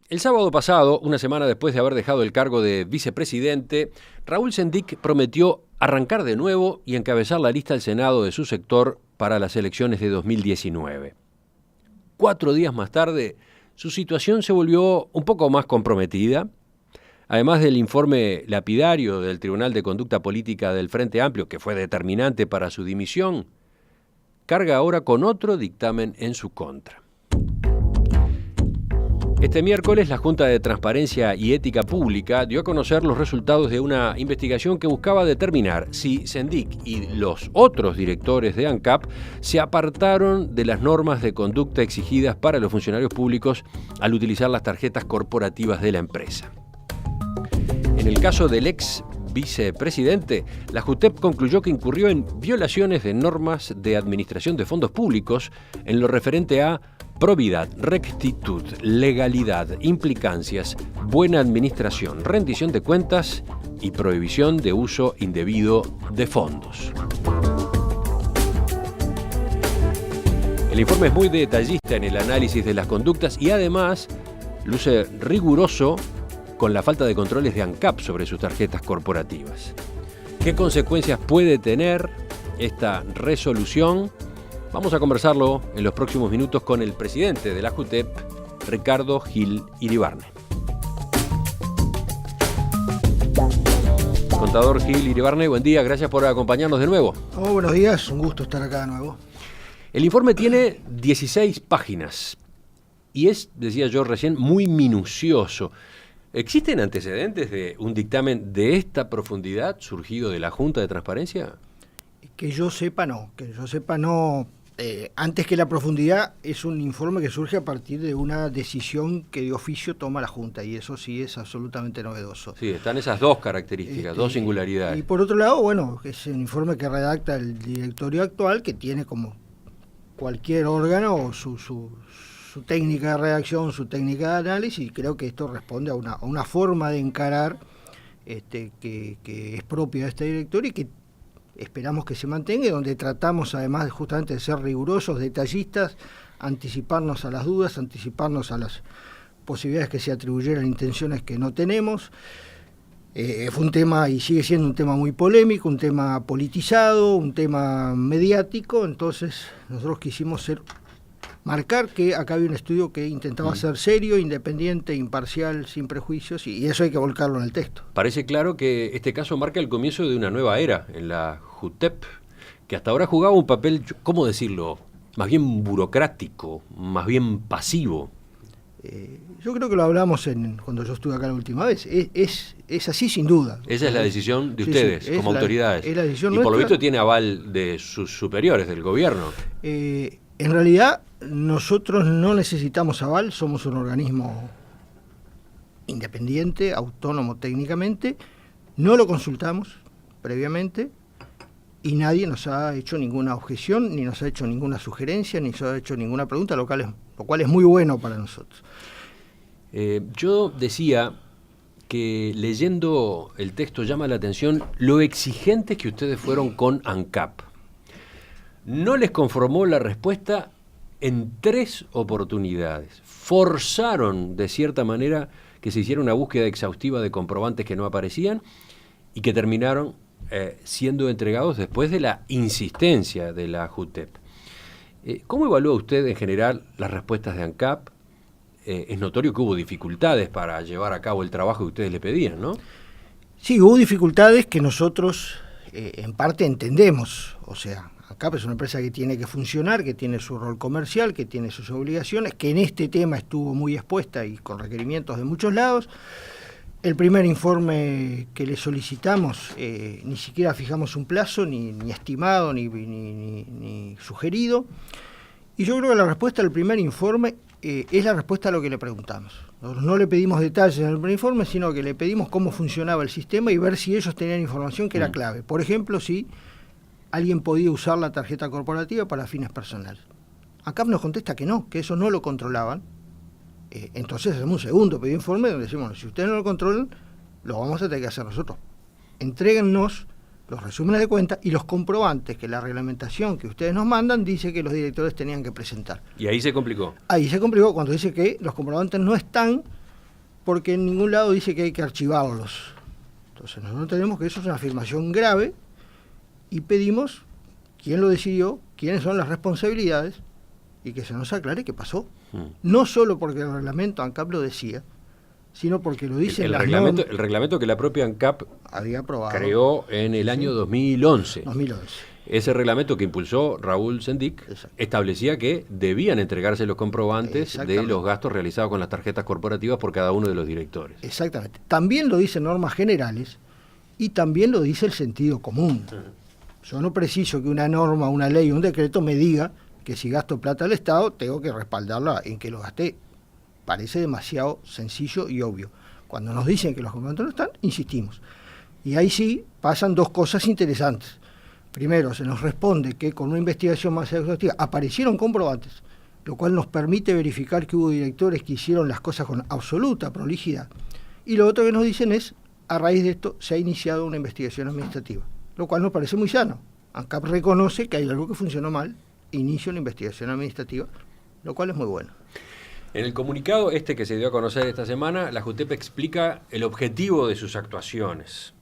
El sábado pasado, una semana después de haber dejado el cargo de vicepresidente, Raúl Sendic prometió arrancar de nuevo y encabezar la lista del Senado de su sector para las elecciones de 2019. 4 días más tarde, su situación se volvió un poco más comprometida. Además del informe lapidario del Tribunal de Conducta Política del Frente Amplio, que fue determinante para su dimisión, carga ahora con otro dictamen en su contra. Este miércoles, la Junta de Transparencia y Ética Pública dio a conocer los resultados de una investigación que buscaba determinar si Sendic y los otros directores de ANCAP se apartaron de las normas de conducta exigidas para los funcionarios públicos al utilizar las tarjetas corporativas de la empresa. En el caso del ex vicepresidente, la JUTEP concluyó que incurrió en violaciones de normas de administración de fondos públicos en lo referente a probidad, rectitud, legalidad, implicancias, buena administración, rendición de cuentas y prohibición de uso indebido de fondos. El informe es muy detallista en el análisis de las conductas y además luce riguroso con la falta de controles de ANCAP sobre sus tarjetas corporativas. ¿Qué consecuencias puede tener esta resolución? Vamos a conversarlo en los próximos minutos con el presidente de la JUTEP, Ricardo Gil Iribarne. Contador Gil Iribarne, buen día, gracias por acompañarnos de nuevo. Buenos días, un gusto estar acá de nuevo. El informe tiene 16 páginas y es, decía yo recién, muy minucioso. ¿Existen antecedentes de un dictamen de esta profundidad surgido de la Junta de Transparencia? Que yo sepa no. Antes que la profundidad, es un informe que surge a partir de una decisión que de oficio toma la Junta, y eso sí es absolutamente novedoso. Sí, están esas dos características, dos singularidades. Y por otro lado, bueno, es un informe que redacta el directorio actual, que tiene como cualquier órgano su técnica de redacción, su técnica de análisis, y creo que esto responde a una forma de encarar que es propia de este directorio y que esperamos que se mantenga, y donde tratamos además justamente de ser rigurosos, detallistas, anticiparnos a las dudas, anticiparnos a las posibilidades que se atribuyeran intenciones que no tenemos. Fue un tema, y sigue siendo un tema muy polémico, un tema politizado, un tema mediático, entonces nosotros quisimos marcar que acá había un estudio que intentaba ser serio, independiente, imparcial, sin prejuicios, y eso hay que volcarlo en el texto. Parece claro que este caso marca el comienzo de una nueva era en la JUTEP, que hasta ahora jugaba un papel, ¿cómo decirlo?, más bien burocrático, más bien pasivo. Yo creo que lo hablamos cuando yo estuve acá la última vez. Es así sin duda. Esa es la decisión de ustedes, sí, como autoridades. Es la decisión y nuestra. por lo visto tiene aval de sus superiores, del gobierno. En realidad, nosotros no necesitamos aval, somos un organismo independiente, autónomo técnicamente, no lo consultamos previamente y nadie nos ha hecho ninguna objeción, ni nos ha hecho ninguna sugerencia, ni nos ha hecho ninguna pregunta, lo cual es muy bueno para nosotros. Yo decía que leyendo el texto llama la atención lo exigentes que ustedes fueron con ANCAP. No les conformó la respuesta en 3 oportunidades. Forzaron, de cierta manera, que se hiciera una búsqueda exhaustiva de comprobantes que no aparecían y que terminaron siendo entregados después de la insistencia de la JUTEP. ¿Cómo evalúa usted en general las respuestas de ANCAP? Es notorio que hubo dificultades para llevar a cabo el trabajo que ustedes le pedían, ¿no? Sí, hubo dificultades que nosotros en parte entendemos, o sea, ANCAP es una empresa que tiene que funcionar, que tiene su rol comercial, que tiene sus obligaciones, que en este tema estuvo muy expuesta y con requerimientos de muchos lados. El primer informe que le solicitamos, ni siquiera fijamos un plazo, ni estimado, ni sugerido. Y yo creo que la respuesta del primer informe es la respuesta a lo que le preguntamos. Nosotros no le pedimos detalles en el primer informe, sino que le pedimos cómo funcionaba el sistema y ver si ellos tenían información que era clave. Por ejemplo, si alguien podía usar la tarjeta corporativa para fines personales. ANCAP nos contesta que no, que eso no lo controlaban. Entonces hacemos un segundo pedido de informe donde decimos, si ustedes no lo controlan, lo vamos a tener que hacer nosotros. Entréguennos los resúmenes de cuentas y los comprobantes que la reglamentación que ustedes nos mandan dice que los directores tenían que presentar. Y ahí se complicó. Ahí se complicó cuando dice que los comprobantes no están porque en ningún lado dice que hay que archivarlos. Entonces nosotros tenemos que eso es una afirmación grave y pedimos quién lo decidió, quiénes son las responsabilidades y que se nos aclare qué pasó. No solo porque el reglamento ANCAP lo decía, sino porque lo dicen el reglamento que la propia ANCAP había aprobado, creó en el año 2011. 2011. Ese reglamento que impulsó Raúl Sendic establecía que debían entregarse los comprobantes de los gastos realizados con las tarjetas corporativas por cada uno de los directores. Exactamente. También lo dicen normas generales y también lo dice el sentido común. Yo no preciso que una norma, una ley, un decreto me diga que si gasto plata al Estado tengo que respaldarla en que lo gasté. Parece demasiado sencillo y obvio. Cuando nos dicen que los comprobantes no están, insistimos. Y ahí sí pasan dos cosas interesantes. Primero, se nos responde que con una investigación más exhaustiva aparecieron comprobantes, lo cual nos permite verificar que hubo directores que hicieron las cosas con absoluta prolijidad. Y lo otro que nos dicen es, a raíz de esto se ha iniciado una investigación administrativa, lo cual nos parece muy sano. ANCAP reconoce que hay algo que funcionó mal, inicia una investigación administrativa, lo cual es muy bueno. En el comunicado que se dio a conocer esta semana, la JUTEP explica el objetivo de sus actuaciones.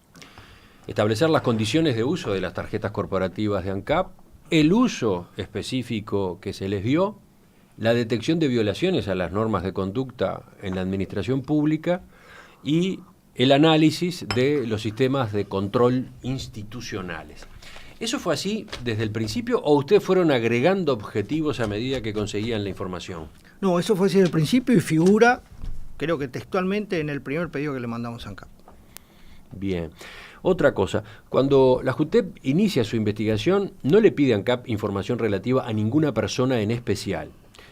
Establecer las condiciones de uso de las tarjetas corporativas de ANCAP, el uso específico que se les dio, la detección de violaciones a las normas de conducta en la administración pública y el análisis de los sistemas de control institucionales. ¿Eso fue así desde el principio o ustedes fueron agregando objetivos a medida que conseguían la información? No, eso fue así desde el principio y figura, creo que textualmente, en el primer pedido que le mandamos a ANCAP. Bien. Otra cosa, cuando la JUTEP inicia su investigación, no le pide a ANCAP información relativa a ninguna persona en especial.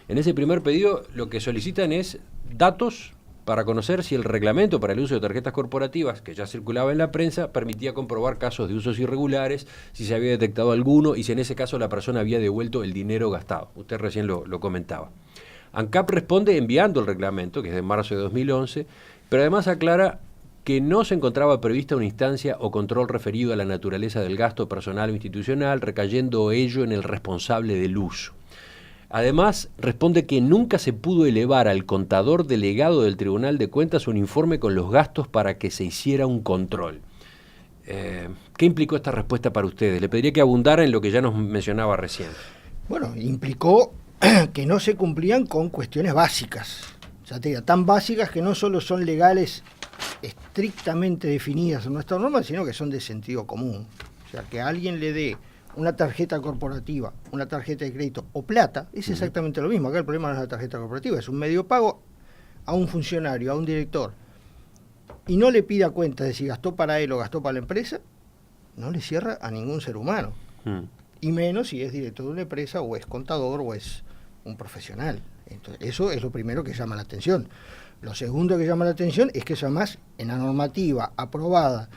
En ese primer pedido lo que solicitan es datos para conocer si el reglamento para el uso de tarjetas corporativas, que ya circulaba en la prensa, permitía comprobar casos de usos irregulares, si se había detectado alguno y si en ese caso la persona había devuelto el dinero gastado. Usted recién lo comentaba. ANCAP responde enviando el reglamento, que es de marzo de 2011, pero además aclara que no se encontraba prevista una instancia o control referido a la naturaleza del gasto personal o institucional, recayendo ello en el responsable del uso. Además, responde que nunca se pudo elevar al contador delegado del Tribunal de Cuentas un informe con los gastos para que se hiciera un control. ¿Qué implicó esta respuesta para ustedes? Le pediría que abundara en lo que ya nos mencionaba recién. Bueno, implicó que no se cumplían con cuestiones básicas, ya te digo, tan básicas que no solo son legales estrictamente definidas en nuestra norma, sino que son de sentido común. O sea, que a alguien le dé una tarjeta corporativa, una tarjeta de crédito o plata, es exactamente lo mismo. Acá el problema no es la tarjeta corporativa, es un medio pago a un funcionario, a un director, y no le pida cuenta de si gastó para él o gastó para la empresa, no le cierra a ningún ser humano. Y menos si es director de una empresa o es contador o es un profesional. Entonces, eso es lo primero que llama la atención. Lo segundo que llama la atención es que eso además en la normativa aprobada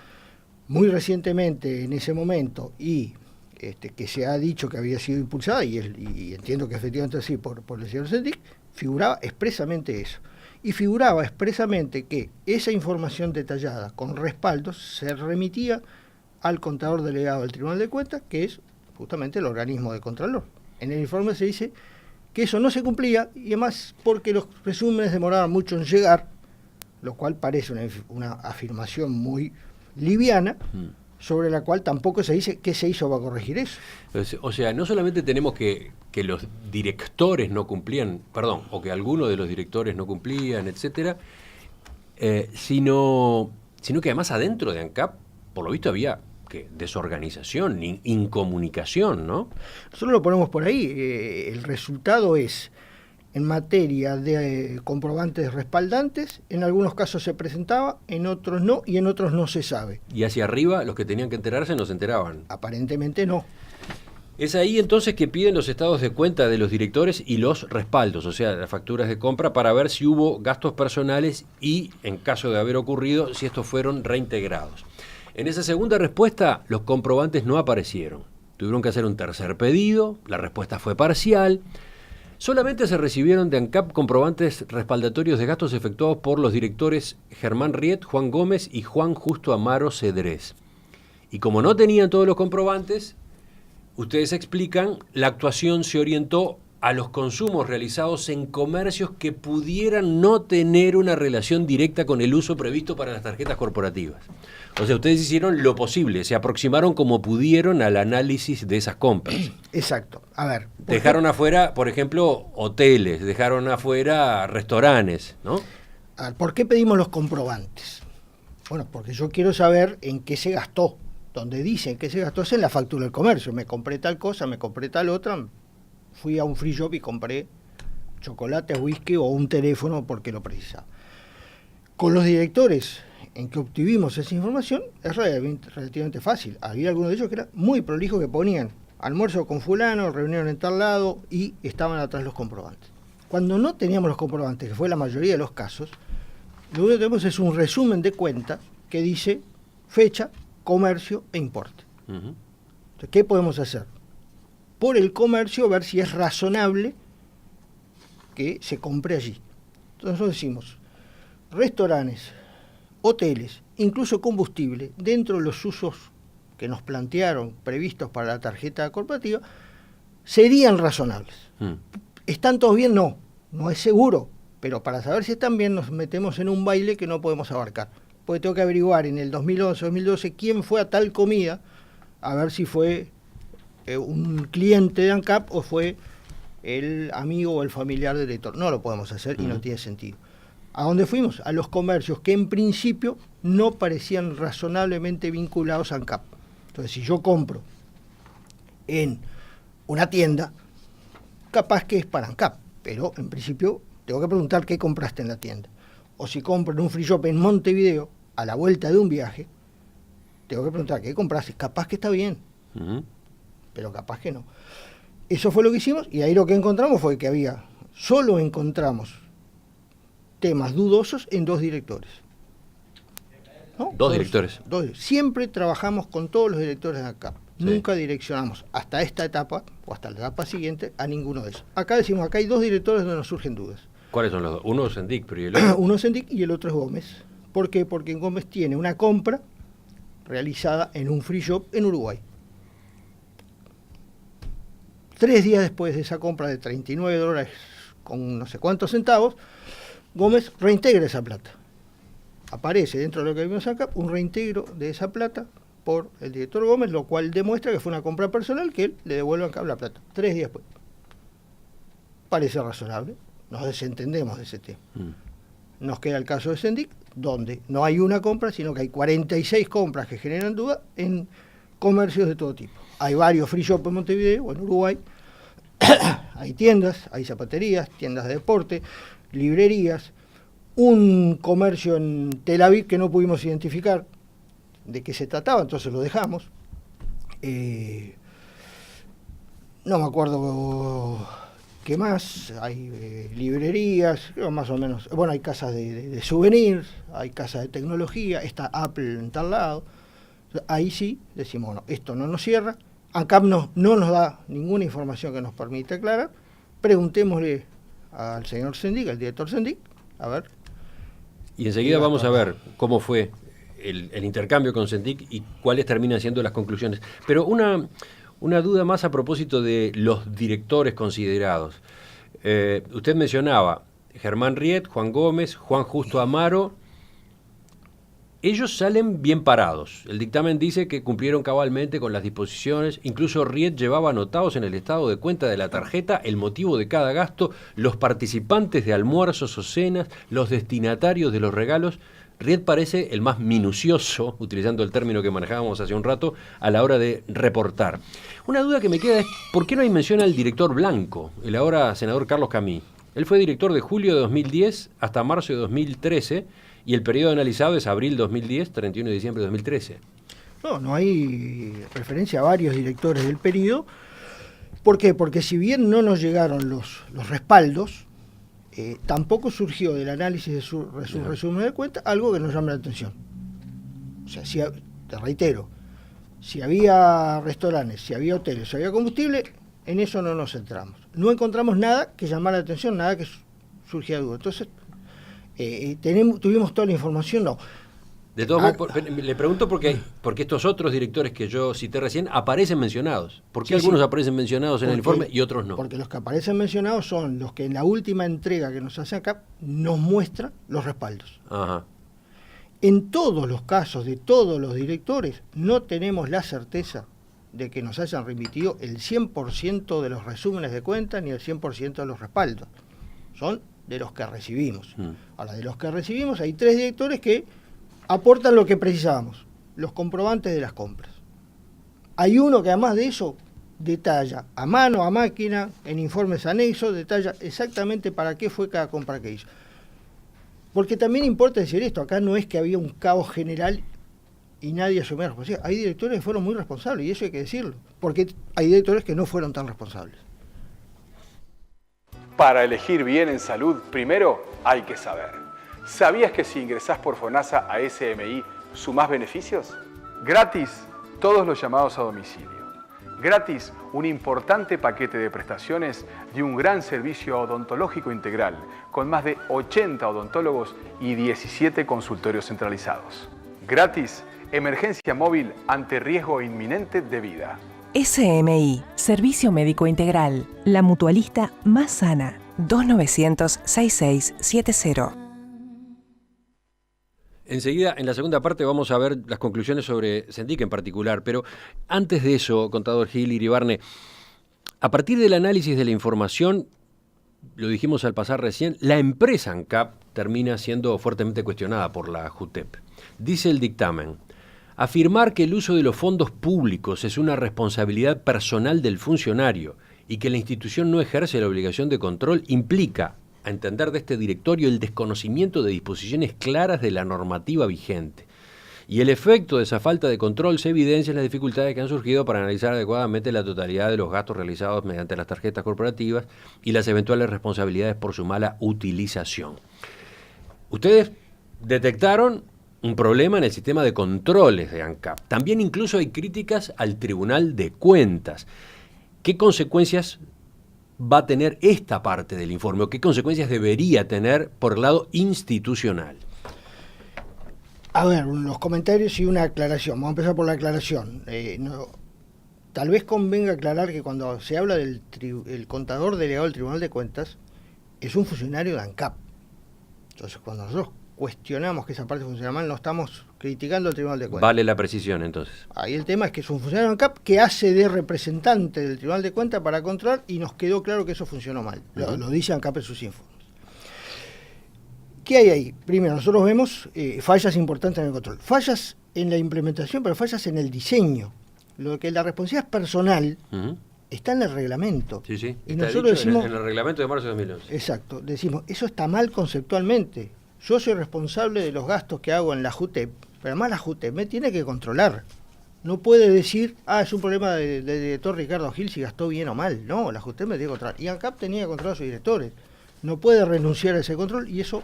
muy recientemente en ese momento y que se ha dicho que había sido impulsada, y entiendo que efectivamente así por el señor Sendic, figuraba expresamente eso. Y figuraba expresamente que esa información detallada con respaldos se remitía al contador delegado del Tribunal de Cuentas, que es justamente el organismo de Contralor. En el informe se dice que eso no se cumplía, y además porque los resúmenes demoraban mucho en llegar, lo cual parece una afirmación muy liviana, sobre la cual tampoco se dice qué se hizo para corregir eso. O sea, no solamente tenemos que los directores no cumplían, o que algunos de los directores no cumplían, etcétera, sino que además adentro de ANCAP, por lo visto había desorganización, incomunicación, ¿no? Nosotros lo ponemos por ahí. El resultado es, en materia de comprobantes respaldantes, en algunos casos se presentaba, en otros no, y en otros no se sabe. Y hacia arriba, los que tenían que enterarse no se enteraban. Aparentemente no. Es ahí entonces que piden los estados de cuenta de los directores y los respaldos, o sea, las facturas de compra, para ver si hubo gastos personales y, en caso de haber ocurrido, si estos fueron reintegrados. En esa segunda respuesta, los comprobantes no aparecieron. Tuvieron que hacer un tercer pedido, la respuesta fue parcial. Solamente se recibieron de ANCAP comprobantes respaldatorios de gastos efectuados por los directores Germán Riet, Juan Gómez y Juan Justo Amaro Cedrés. Y como no tenían todos los comprobantes, ustedes explican, la actuación se orientó a los consumos realizados en comercios que pudieran no tener una relación directa con el uso previsto para las tarjetas corporativas. O sea, ustedes hicieron lo posible, se aproximaron como pudieron al análisis de esas compras. Exacto. A ver. Dejaron afuera, por ejemplo, hoteles, dejaron afuera restaurantes, ¿no? A ver, ¿por qué pedimos los comprobantes? Bueno, porque yo quiero saber en qué se gastó. Donde dicen que se gastó es en la factura del comercio. Me compré tal cosa, me compré tal otra. Fui a un free shop y compré chocolate, whisky o un teléfono porque lo precisaba. Con los directores en que obtuvimos esa información es relativamente fácil. Había algunos de ellos que eran muy prolijos, que ponían almuerzo con fulano, reunión en tal lado y estaban atrás los comprobantes. Cuando no teníamos los comprobantes, que fue la mayoría de los casos, lo único que tenemos es un resumen de cuentas que dice fecha, comercio e importe. Entonces, ¿qué podemos hacer? Por el comercio, ver si es razonable que se compre allí. Entonces nosotros decimos, restaurantes, hoteles, incluso combustible, dentro de los usos que nos plantearon previstos para la tarjeta corporativa, serían razonables. ¿Están todos bien? No, no es seguro, pero para saber si están bien nos metemos en un baile que no podemos abarcar, porque tengo que averiguar en el 2011, 2012 quién fue a tal comida, a ver si fue un cliente de ANCAP o fue el amigo o el familiar del director. No lo podemos hacer y no tiene sentido. ¿A dónde fuimos? A los comercios que en principio no parecían razonablemente vinculados a ANCAP. Entonces, si yo compro en una tienda, capaz que es para ANCAP, pero en principio tengo que preguntar qué compraste en la tienda. O si compro en un free shop en Montevideo, a la vuelta de un viaje, tengo que preguntar qué compraste. Capaz que está bien, pero capaz que no. Eso fue lo que hicimos y ahí lo que encontramos fue que solo encontramos temas dudosos en 2 directores. ¿No? ¿Dos directores? Siempre trabajamos con todos los directores de ANCAP. Sí. Nunca direccionamos hasta esta etapa o hasta la etapa siguiente a ninguno de esos. Acá decimos, acá hay 2 directores donde nos surgen dudas. ¿Cuáles son los dos? Uno es Sendic, pero ¿y el otro? Uno es Sendic y el otro es Gómez. ¿Por qué? Porque Gómez tiene una compra realizada en un free shop en Uruguay. 3 días después de esa compra de $39 con no sé cuántos centavos, Gómez reintegra esa plata. Aparece dentro de lo que vimos acá un reintegro de esa plata por el director Gómez, lo cual demuestra que fue una compra personal que él le devuelve a ANCAP la plata. 3 días después. Parece razonable. Nos desentendemos de ese tema. Nos queda el caso de Sendic, donde no hay una compra, sino que hay 46 compras que generan duda en comercios de todo tipo. Hay varios free shop en Montevideo o en Uruguay, hay tiendas, hay zapaterías, tiendas de deporte, librerías, un comercio en Tel Aviv que no pudimos identificar de qué se trataba, entonces lo dejamos. No me acuerdo qué más, hay librerías, más o menos, bueno, hay casas de souvenirs, hay casas de tecnología, está Apple en tal lado. Ahí sí decimos, bueno, esto no nos cierra, ANCAP no nos da ninguna información que nos permita aclarar, preguntémosle al señor Sendic, al director Sendic, a ver. Y enseguida vamos a ver cómo fue el intercambio con Sendic y cuáles terminan siendo las conclusiones. Pero una duda más a propósito de los directores considerados. Usted mencionaba Germán Riet, Juan Gómez, Juan Justo Amaro. Ellos salen bien parados. El dictamen dice que cumplieron cabalmente con las disposiciones. Incluso Riet llevaba anotados en el estado de cuenta de la tarjeta el motivo de cada gasto, los participantes de almuerzos o cenas, los destinatarios de los regalos. Riet parece el más minucioso, utilizando el término que manejábamos hace un rato, a la hora de reportar. Una duda que me queda es, ¿por qué no hay mención al director Blanco, el ahora senador Carlos Camí? Él fue director de julio de 2010 hasta marzo de 2013, y el periodo analizado es abril 2010, 31 de diciembre de 2013. No hay referencia a varios directores del periodo. ¿Por qué? Porque si bien no nos llegaron los respaldos, tampoco surgió del análisis de su resumen de cuenta algo que nos llame la atención. O sea, te reitero, si había restaurantes, si había hoteles, si había combustible, en eso no nos centramos. No encontramos nada que llamara la atención, nada que surgiera duda. Entonces, tuvimos toda la información, no. De todos modos, le pregunto porque estos otros directores que yo cité recién aparecen mencionados. ¿Por qué algunos aparecen mencionados en el informe y otros no? Porque los que aparecen mencionados son los que en la última entrega que nos hace ANCAP nos muestran los respaldos. Ajá. En todos los casos de todos los directores no tenemos la certeza de que nos hayan remitido el 100% de los resúmenes de cuentas ni el 100% de los respaldos. Son de los que recibimos. Ahora, de los que recibimos hay 3 directores que aportan lo que precisábamos, los comprobantes de las compras. Hay uno que además de eso detalla a mano, a máquina, en informes anexos, detalla exactamente para qué fue cada compra que hizo. Porque también importa decir esto, acá no es que había un caos general y nadie asumió la responsabilidad. Hay directores que fueron muy responsables y eso hay que decirlo, porque hay directores que no fueron tan responsables. Para elegir bien en salud, primero hay que saber. ¿Sabías que si ingresás por FONASA a SMI sumás beneficios? Gratis todos los llamados a domicilio. Gratis un importante paquete de prestaciones de un gran servicio odontológico integral con más de 80 odontólogos y 17 consultorios centralizados. Gratis emergencia móvil ante riesgo inminente de vida. SMI, Servicio Médico Integral, la mutualista más sana, 2900-6670. Enseguida, en la segunda parte, vamos a ver las conclusiones sobre Sendik en particular, pero antes de eso, contador Gil Iribarne, a partir del análisis de la información, lo dijimos al pasar recién, la empresa ANCAP termina siendo fuertemente cuestionada por la JUTEP. Dice el dictamen: afirmar que el uso de los fondos públicos es una responsabilidad personal del funcionario y que la institución no ejerce la obligación de control implica, a entender de este directorio, el desconocimiento de disposiciones claras de la normativa vigente. Y el efecto de esa falta de control se evidencia en las dificultades que han surgido para analizar adecuadamente la totalidad de los gastos realizados mediante las tarjetas corporativas y las eventuales responsabilidades por su mala utilización. Ustedes detectaron un problema en el sistema de controles de ANCAP. También incluso hay críticas al Tribunal de Cuentas. ¿Qué consecuencias va a tener esta parte del informe o qué consecuencias debería tener por el lado institucional? A ver, unos comentarios y una aclaración. Vamos a empezar por la aclaración. Tal vez convenga aclarar que cuando se habla del el contador delegado del Tribunal de Cuentas es un funcionario de ANCAP. Entonces, cuando nosotros cuestionamos que esa parte funciona mal, no estamos criticando al Tribunal de Cuentas. Vale la precisión, entonces. Ahí el tema es que es un funcionario de ANCAP que hace de representante del Tribunal de Cuentas para controlar y nos quedó claro que eso funcionó mal. Lo dice ANCAP en sus informes. ¿Qué hay ahí? Primero, nosotros vemos fallas importantes en el control. Fallas en la implementación, pero fallas en el diseño. Lo que la responsabilidad personal está en el reglamento. Sí, sí. Y Está nosotros dicho decimos, en el reglamento de marzo de 2011. Exacto. Decimos, eso está mal conceptualmente. Yo soy responsable de los gastos que hago en la JUTEP, pero además la JUTEP me tiene que controlar. No puede decir, es un problema del director Ricardo Gil si gastó bien o mal. No, la JUTEP me tiene que controlar. Y ANCAP tenía que controlar a sus directores. No puede renunciar a ese control y eso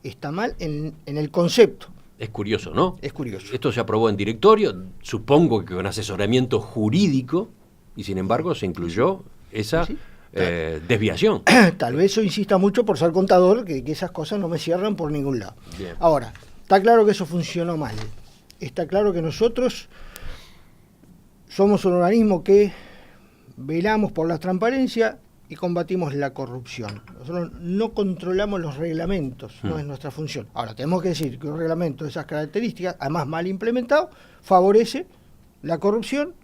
está mal en el concepto. Es curioso, ¿no? Es curioso. Esto se aprobó en directorio, supongo que con asesoramiento jurídico, y sin embargo se incluyó esa desviación. Tal vez eso insista mucho por ser contador, que esas cosas no me cierran por ningún lado. Bien. Ahora, está claro que eso funcionó mal. Está claro que nosotros somos un organismo que velamos por la transparencia y combatimos la corrupción. Nosotros no controlamos los reglamentos, no es nuestra función. Ahora, tenemos que decir que un reglamento de esas características, además mal implementado, favorece la corrupción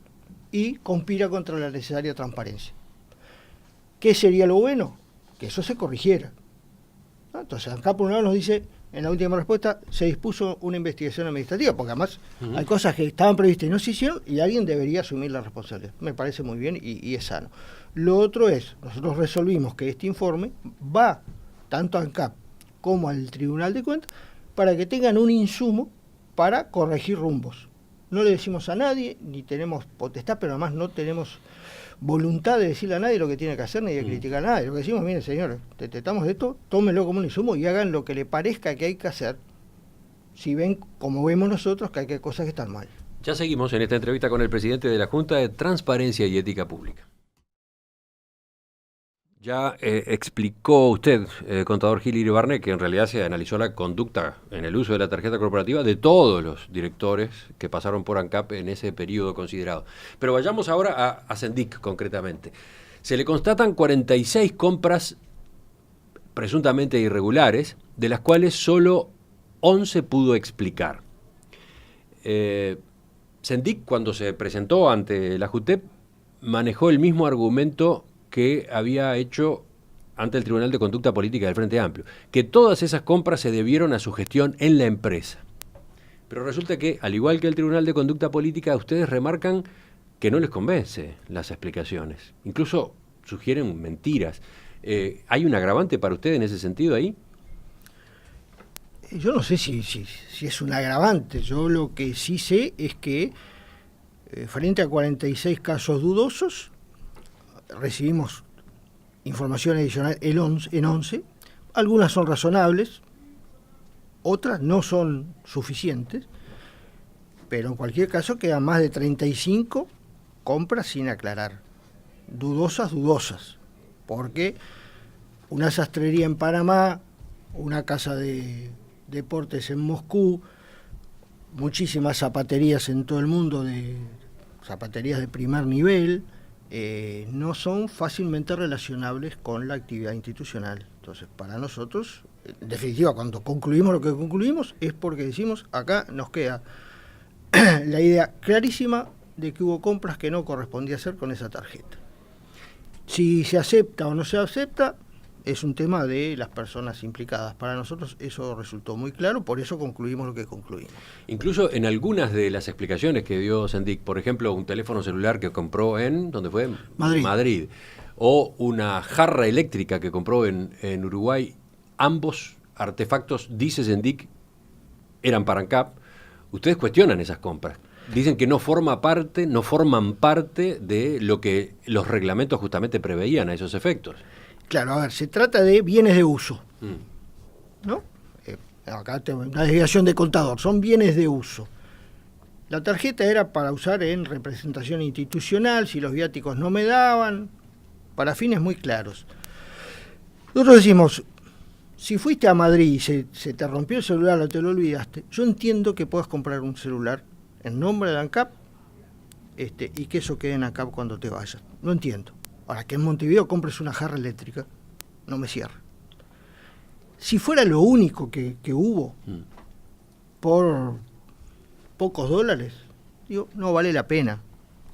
y conspira contra la necesaria transparencia. ¿Qué sería lo bueno? Que eso se corrigiera. ¿No? Entonces, acá por un lado nos dice, en la última respuesta, se dispuso una investigación administrativa, porque además hay cosas que estaban previstas y no se hicieron, y alguien debería asumir la responsabilidad. Me parece muy bien y es sano. Lo otro es, nosotros resolvimos que este informe va tanto a ANCAP como al Tribunal de Cuentas para que tengan un insumo para corregir rumbos. No le decimos a nadie, ni tenemos potestad, pero además no tenemos voluntad de decirle a nadie lo que tiene que hacer, ni de criticar a nadie. Lo que decimos, miren señores, detectamos esto, tómenlo como un insumo y hagan lo que le parezca que hay que hacer, si ven, como vemos nosotros, que hay cosas que están mal. Ya seguimos en esta entrevista con el presidente de la Junta de Transparencia y Ética Pública. Ya explicó usted, contador Gil Iribarne, que en realidad se analizó la conducta en el uso de la tarjeta corporativa de todos los directores que pasaron por ANCAP en ese periodo considerado. Pero vayamos ahora a Sendic concretamente. Se le constatan 46 compras presuntamente irregulares, de las cuales solo 11 pudo explicar. Sendic, cuando se presentó ante la JUTEP, manejó el mismo argumento que había hecho ante el Tribunal de Conducta Política del Frente Amplio, que todas esas compras se debieron a su gestión en la empresa. Pero resulta que, al igual que el Tribunal de Conducta Política, ustedes remarcan que no les convence las explicaciones. Incluso sugieren mentiras. ¿Hay un agravante para usted en ese sentido ahí? Yo no sé si es un agravante. Yo lo que sí sé es que frente a 46 casos dudosos, recibimos información adicional en 11. Algunas son razonables, otras no son suficientes, pero en cualquier caso quedan más de 35 compras sin aclarar. Dudosas, porque una sastrería en Panamá, una casa de deportes en Moscú, muchísimas zapaterías en todo el mundo, zapaterías de primer nivel, no son fácilmente relacionables con la actividad institucional. Entonces, para nosotros, en definitiva, cuando concluimos lo que concluimos, es porque decimos, acá nos queda la idea clarísima de que hubo compras que no correspondía hacer con esa tarjeta. Si se acepta o no se acepta, es un tema de las personas implicadas. Para nosotros eso resultó muy claro, por eso concluimos lo que concluimos. Incluso en algunas de las explicaciones que dio Sendic, por ejemplo, un teléfono celular que compró en, ¿dónde fue? Madrid. O una jarra eléctrica que compró en Uruguay, ambos artefactos, dice Sendic, eran para ANCAP. Ustedes cuestionan esas compras. Dicen que no forman parte de lo que los reglamentos justamente preveían a esos efectos. Claro, a ver, se trata de bienes de uso, ¿no? Acá tengo una desviación de contador, son bienes de uso. La tarjeta era para usar en representación institucional, si los viáticos no me daban, para fines muy claros. Nosotros decimos, si fuiste a Madrid y se te rompió el celular o te lo olvidaste, yo entiendo que puedas comprar un celular en nombre de ANCAP y que eso quede en ANCAP cuando te vayas. No entiendo. Ahora, que en Montevideo compres una jarra eléctrica, no me cierra. Si fuera lo único que hubo por pocos dólares, digo, no vale la pena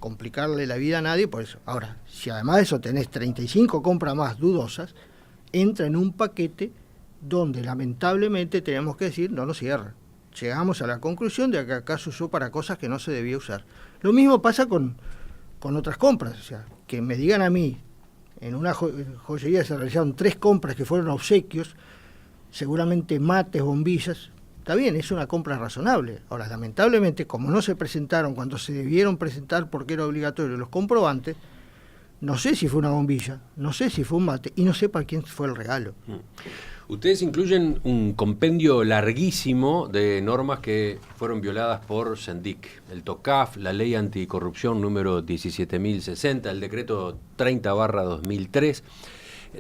complicarle la vida a nadie por eso. Ahora, si además de eso tenés 35 compras más dudosas, entra en un paquete donde lamentablemente tenemos que decir, no nos cierra. Llegamos a la conclusión de que acá se usó para cosas que no se debía usar. Lo mismo pasa con otras compras, o sea, que me digan a mí, en una joyería se realizaron 3 compras que fueron obsequios, seguramente mates, bombillas, está bien, es una compra razonable. Ahora, lamentablemente, como no se presentaron cuando se debieron presentar porque era obligatorio los comprobantes, no sé si fue una bombilla, no sé si fue un mate, y no sé para quién fue el regalo. Ustedes incluyen un compendio larguísimo de normas que fueron violadas por Sendic. El TOCAF, la Ley Anticorrupción número 17.060, el decreto 30/2003.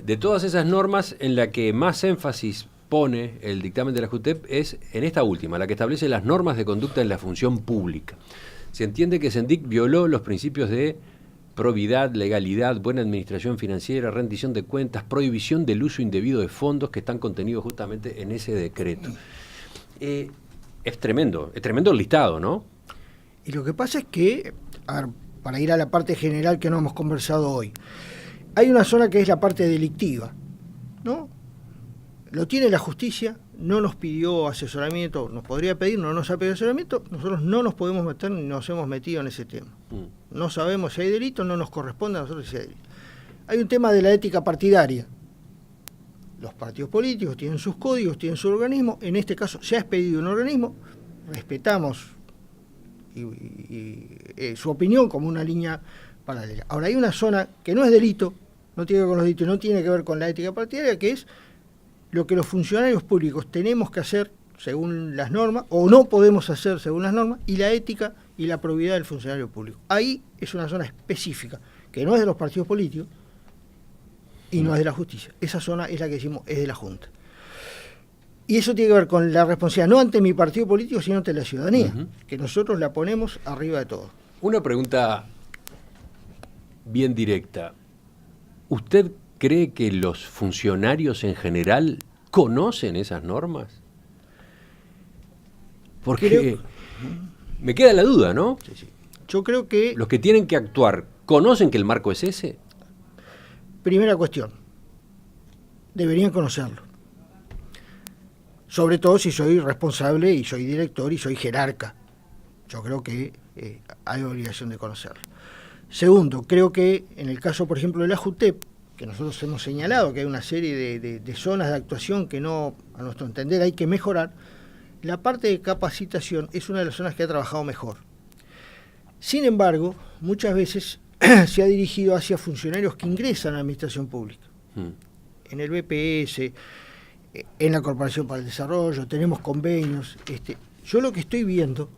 De todas esas normas, en la que más énfasis pone el dictamen de la JUTEP es en esta última, la que establece las normas de conducta en la función pública. Se entiende que Sendic violó los principios de probidad, legalidad, buena administración financiera, rendición de cuentas, prohibición del uso indebido de fondos que están contenidos justamente en ese decreto. Es tremendo el listado, ¿no? Y lo que pasa es que, a ver, para ir a la parte general que no hemos conversado hoy, hay una zona que es la parte delictiva, ¿no? Lo tiene la justicia, no nos pidió asesoramiento, nos podría pedir, no nos ha pedido asesoramiento, nosotros no nos podemos meter ni nos hemos metido en ese tema. No sabemos si hay delito, no nos corresponde a nosotros si hay delito. Hay un tema de la ética partidaria. Los partidos políticos tienen sus códigos, tienen su organismo, en este caso se ha expedido un organismo, respetamos su opinión como una línea paralela. Ahora hay una zona que no es delito, no tiene que ver con los delitos, no tiene que ver con la ética partidaria, que es lo que los funcionarios públicos tenemos que hacer según las normas, o no podemos hacer según las normas, y la ética y la probidad del funcionario público. Ahí es una zona específica, que no es de los partidos políticos, y no es de la justicia. Esa zona es la que decimos es de la Junta. Y eso tiene que ver con la responsabilidad no ante mi partido político, sino ante la ciudadanía, que nosotros la ponemos arriba de todo. Una pregunta bien directa. ¿Usted cree que los funcionarios en general conocen esas normas? Porque me queda la duda, ¿no? Sí, sí. Yo creo que... Los que tienen que actuar, ¿conocen que el marco es ese? Primera cuestión, deberían conocerlo. Sobre todo si soy responsable y soy director y soy jerarca. Yo creo que hay obligación de conocerlo. Segundo, creo que en el caso, por ejemplo, de la JUTEP, que nosotros hemos señalado que hay una serie de zonas de actuación que no, a nuestro entender, hay que mejorar, la parte de capacitación es una de las zonas que ha trabajado mejor. Sin embargo, muchas veces se ha dirigido hacia funcionarios que ingresan a la administración pública. En el BPS, en la Corporación para el Desarrollo, tenemos convenios. Yo lo que estoy viendo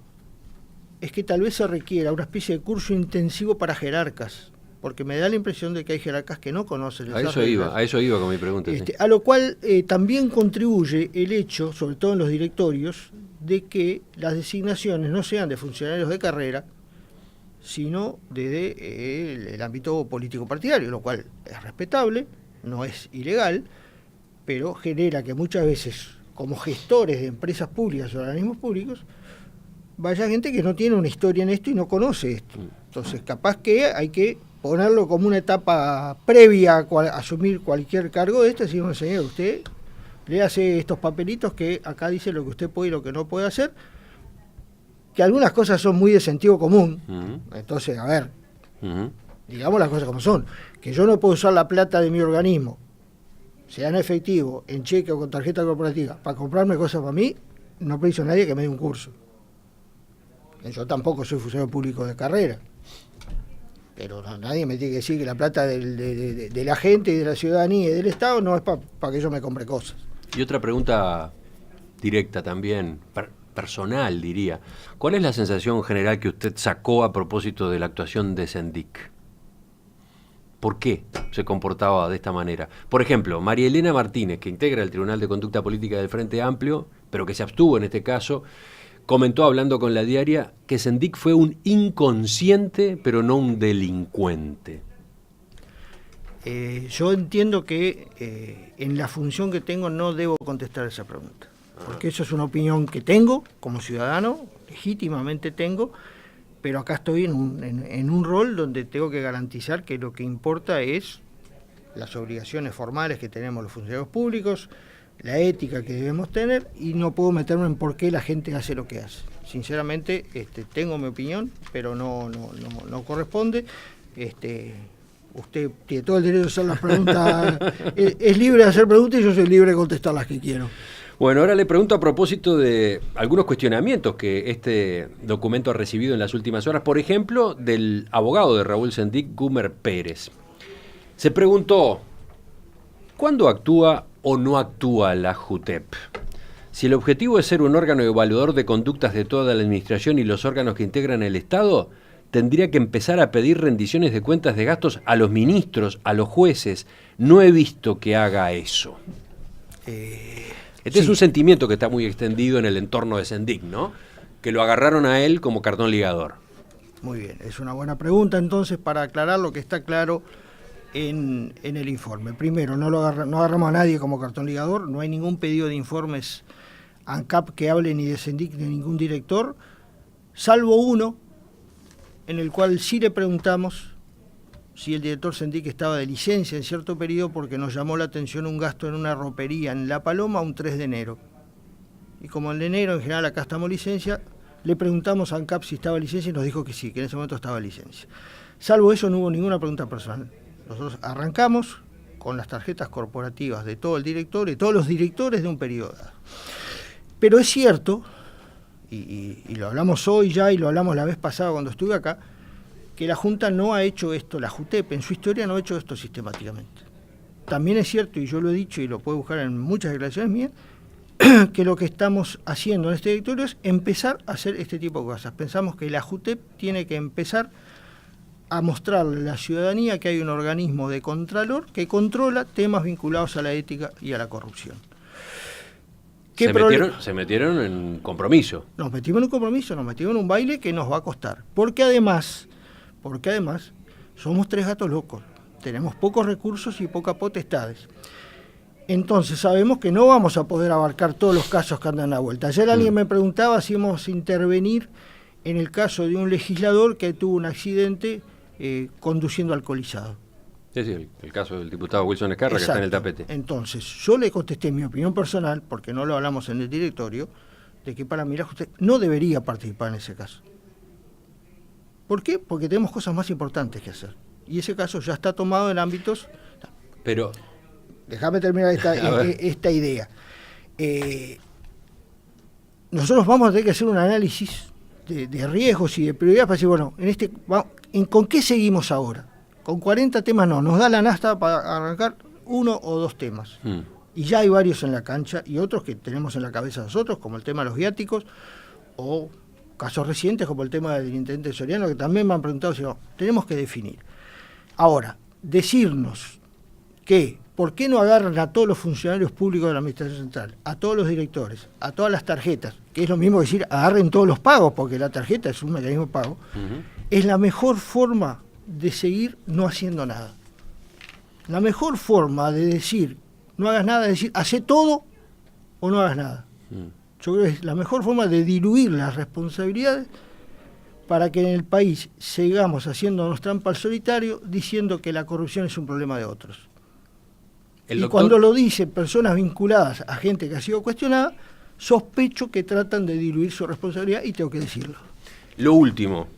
es que tal vez se requiera una especie de curso intensivo para jerarcas, porque me da la impresión de que hay jerarcas que no conocen a eso iba con mi pregunta. Sí. A lo cual también contribuye el hecho, sobre todo en los directorios, de que las designaciones no sean de funcionarios de carrera, sino desde el ámbito político partidario, lo cual es respetable, no es ilegal, pero genera que muchas veces, como gestores de empresas públicas o organismos públicos, vaya gente que no tiene una historia en esto y no conoce esto. Entonces, capaz que hay que ponerlo como una etapa previa a asumir cualquier cargo de esto, decir, bueno, señor, usted le hace estos papelitos que acá dice lo que usted puede y lo que no puede hacer, que algunas cosas son muy de sentido común. Entonces, a ver, digamos las cosas como son, que yo no puedo usar la plata de mi organismo, sea en efectivo, en cheque o con tarjeta corporativa, para comprarme cosas para mí, no preciso a nadie que me dé un curso. Yo tampoco soy funcionario público de carrera, pero nadie me tiene que decir que la plata de la gente y de la ciudadanía y del Estado no es para que yo me compre cosas. Y otra pregunta directa también, personal diría. ¿Cuál es la sensación general que usted sacó a propósito de la actuación de Sendik? ¿Por qué se comportaba de esta manera? Por ejemplo, María Elena Martínez, que integra el Tribunal de Conducta Política del Frente Amplio, pero que se abstuvo en este caso, comentó hablando con La Diaria que Sendik fue un inconsciente, pero no un delincuente. Yo entiendo que en la función que tengo no debo contestar esa pregunta, porque eso es una opinión que tengo como ciudadano, legítimamente tengo, pero acá estoy en un rol donde tengo que garantizar que lo que importa es las obligaciones formales que tenemos los funcionarios públicos, la ética que debemos tener, y no puedo meterme en por qué la gente hace lo que hace. Sinceramente, tengo mi opinión, pero no corresponde. Usted tiene todo el derecho de hacer las preguntas, es libre de hacer preguntas y yo soy libre de contestar las que quiero. Bueno, ahora le pregunto a propósito de algunos cuestionamientos que este documento ha recibido en las últimas horas, por ejemplo, del abogado de Raúl Sendik, Gumer Pérez. Se preguntó, ¿cuándo actúa o no actúa la JUTEP? Si el objetivo es ser un órgano evaluador de conductas de toda la administración y los órganos que integran el Estado, tendría que empezar a pedir rendiciones de cuentas de gastos a los ministros, a los jueces. No he visto que haga eso. Este es un sentimiento que está muy extendido en el entorno de Sendik, ¿no? Que lo agarraron a él como cartón ligador. Muy bien, es una buena pregunta entonces para aclarar lo que está claro en el informe. Primero, no agarramos a nadie como cartón ligador, no hay ningún pedido de informes ANCAP que hable ni de Sendik ni de ningún director, salvo uno en el cual sí le preguntamos si el director Sendik estaba de licencia en cierto periodo porque nos llamó la atención un gasto en una ropería en La Paloma un 3 de enero. Y como en enero en general acá estamos licencia, le preguntamos a ANCAP si estaba licencia y nos dijo que sí, que en ese momento estaba licencia. Salvo eso no hubo ninguna pregunta personal. Nosotros arrancamos con las tarjetas corporativas de todo el directorio y todos los directores de un periodo dado. Pero es cierto, y lo hablamos hoy ya y lo hablamos la vez pasada cuando estuve acá, que la Junta no ha hecho esto, la JUTEP en su historia no ha hecho esto sistemáticamente. También es cierto, y yo lo he dicho y lo puede buscar en muchas declaraciones mías, que lo que estamos haciendo en este directorio es empezar a hacer este tipo de cosas. Pensamos que la JUTEP tiene que empezar a mostrarle a la ciudadanía que hay un organismo de contralor que controla temas vinculados a la ética y a la corrupción. Se metieron en compromiso. Nos metimos en un compromiso, nos metimos en un baile que nos va a costar. Porque además somos 3 gatos locos. Tenemos pocos recursos y pocas potestades. Entonces sabemos que no vamos a poder abarcar todos los casos que andan a la vuelta. Ayer alguien me preguntaba si íbamos a intervenir en el caso de un legislador que tuvo un accidente conduciendo alcoholizado. Es decir, el caso del diputado Wilson Escarra. Exacto. Que está en el tapete. Entonces, yo le contesté mi opinión personal, porque no lo hablamos en el directorio, de que para mí la justicia no debería participar en ese caso. ¿Por qué? Porque tenemos cosas más importantes que hacer. Y ese caso ya está tomado en ámbitos... Pero... Déjame terminar esta idea. Nosotros vamos a tener que hacer un análisis de riesgos y de prioridades para decir, bueno, ¿con qué seguimos ahora? Con 40 temas no, nos da la nafta para arrancar 1 o 2 temas. Y ya hay varios en la cancha y otros que tenemos en la cabeza nosotros, como el tema de los viáticos, o casos recientes como el tema del intendente Soriano, que también me han preguntado si no, tenemos que definir. Ahora, decirnos que, ¿por qué no agarran a todos los funcionarios públicos de la Administración Central, a todos los directores, a todas las tarjetas, que es lo mismo que decir, agarren todos los pagos, porque la tarjeta es un mecanismo de pago, es la mejor forma de seguir no haciendo nada. La mejor forma de decir no hagas nada es decir, hace todo o no hagas nada. Yo creo que es la mejor forma de diluir las responsabilidades para que en el país sigamos haciéndonos trampa al solitario diciendo que la corrupción es un problema de otros. Cuando lo dicen personas vinculadas a gente que ha sido cuestionada, sospecho que tratan de diluir su responsabilidad y tengo que decirlo. Lo último,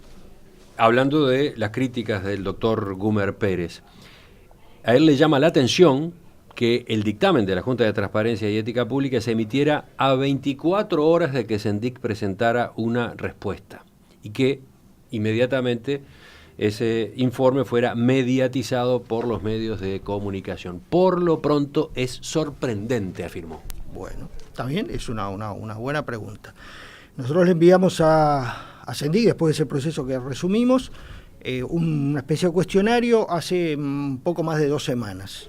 hablando de las críticas del doctor Gumer Pérez, a él le llama la atención que el dictamen de la Junta de Transparencia y Ética Pública se emitiera a 24 horas de que Sendic presentara una respuesta y que inmediatamente ese informe fuera mediatizado por los medios de comunicación. Por lo pronto es sorprendente, afirmó. Bueno, también es una buena pregunta. Nosotros le enviamos a Sendic, después de ese proceso que resumimos, una especie de cuestionario hace un poco más de 2 semanas.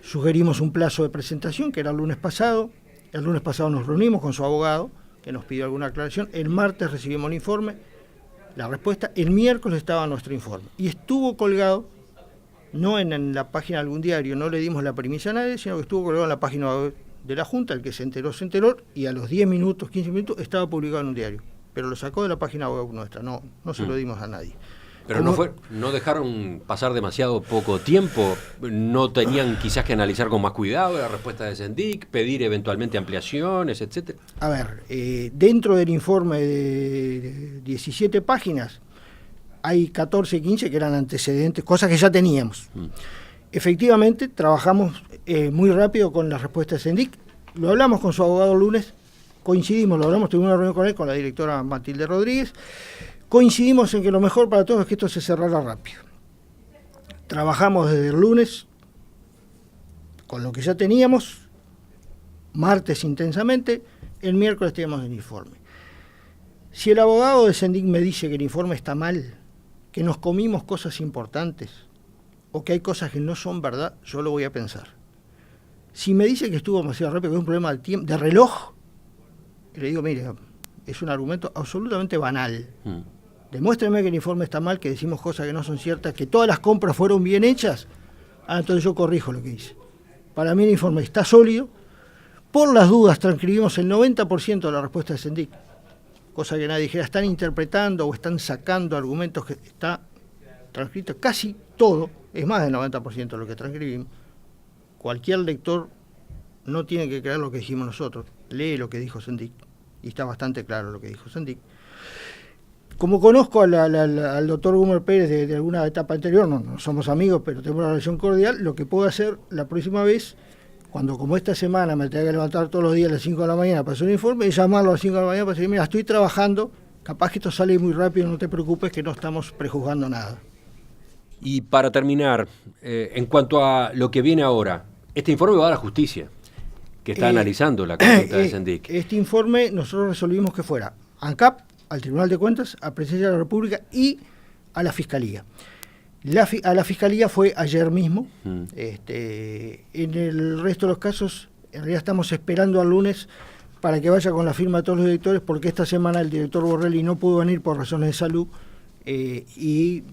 Sugerimos un plazo de presentación, que era el lunes pasado. El lunes pasado nos reunimos con su abogado, que nos pidió alguna aclaración. El martes recibimos el informe, la respuesta. El miércoles estaba nuestro informe. Y estuvo colgado, no en la página de algún diario, no le dimos la primicia a nadie, sino que estuvo colgado en la página web de la Junta. El que se enteró, y a los 10 minutos, 15 minutos, estaba publicado en un diario. Pero lo sacó de la página web nuestra, no se lo dimos a nadie. Pero no dejaron pasar demasiado poco tiempo, no tenían quizás que analizar con más cuidado la respuesta de Sendic, pedir eventualmente ampliaciones, etcétera. A ver, dentro del informe de 17 páginas hay 14 y 15 que eran antecedentes, cosas que ya teníamos. Efectivamente, trabajamos muy rápido con la respuesta de Sendic, lo hablamos con su abogado el lunes, coincidimos, tuvimos una reunión con él, con la directora Matilde Rodríguez. Coincidimos en que lo mejor para todos es que esto se cerrara rápido. Trabajamos desde el lunes con lo que ya teníamos, martes intensamente, el miércoles teníamos el informe. Si el abogado de Sendic me dice que el informe está mal, que nos comimos cosas importantes, o que hay cosas que no son verdad, yo lo voy a pensar. Si me dice que estuvo demasiado rápido, que es un problema de reloj, le digo, mire, es un argumento absolutamente banal. Demuéstreme que el informe está mal, que decimos cosas que no son ciertas, que todas las compras fueron bien hechas. Entonces yo corrijo lo que hice. Para mí el informe está sólido. Por las dudas transcribimos el 90% de la respuesta de Sendic. Cosa que nadie dijera, están interpretando o están sacando argumentos que está transcrito. Casi todo, es más del 90% de lo que transcribimos. Cualquier lector no tiene que creer lo que dijimos nosotros. Lee lo que dijo Sendic. Y está bastante claro lo que dijo Sendic. Como conozco al doctor Gumer Pérez de alguna etapa anterior, no somos amigos, pero tenemos una relación cordial, lo que puedo hacer la próxima vez, cuando como esta semana me tenga que levantar todos los días a las 5 de la mañana para hacer un informe, es llamarlo a las 5 de la mañana para decir, mira, estoy trabajando, capaz que esto sale muy rápido, no te preocupes, que no estamos prejuzgando nada. Y para terminar, en cuanto a lo que viene ahora, este informe va a la justicia, que está analizando la conducta de Sendic. Este informe nosotros resolvimos que fuera ANCAP, al Tribunal de Cuentas, a Presidencia de la República y a la Fiscalía. A la Fiscalía fue ayer mismo. En el resto de los casos, en realidad estamos esperando al lunes para que vaya con la firma de todos los directores, porque esta semana el director Borrelli no pudo venir por razones de salud, y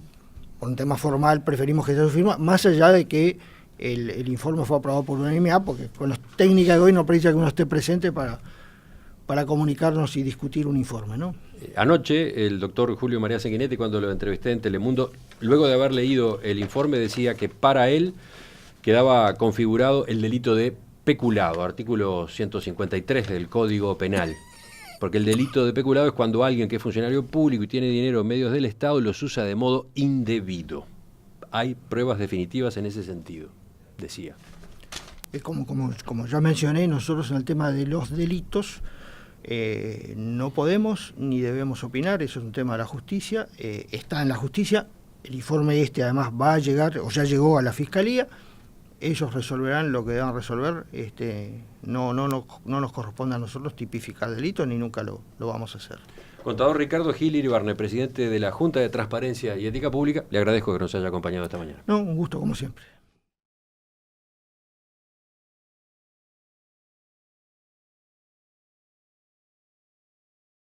por un tema formal preferimos que sea su firma, más allá de que el informe fue aprobado por unanimidad, porque con las técnicas de hoy no precisa que uno esté presente para comunicarnos y discutir un informe, ¿no? Anoche el doctor Julio María Sanguinetti, cuando lo entrevisté en Telemundo, luego de haber leído el informe, decía que para él quedaba configurado el delito de peculado, artículo 153 del Código Penal. Porque el delito de peculado es cuando alguien que es funcionario público y tiene dinero en medios del Estado los usa de modo indebido. Hay pruebas definitivas en ese sentido, decía. Como ya mencioné, nosotros en el tema de los delitos no podemos ni debemos opinar, eso es un tema de la justicia, está en la justicia, el informe además va a llegar, o ya llegó a la Fiscalía, ellos resolverán lo que deban resolver, no nos corresponde a nosotros tipificar delitos, ni nunca lo vamos a hacer. Contador Ricardo Gil Iribarne, presidente de la Junta de Transparencia y Ética Pública, le agradezco que nos haya acompañado esta mañana. No, un gusto como siempre.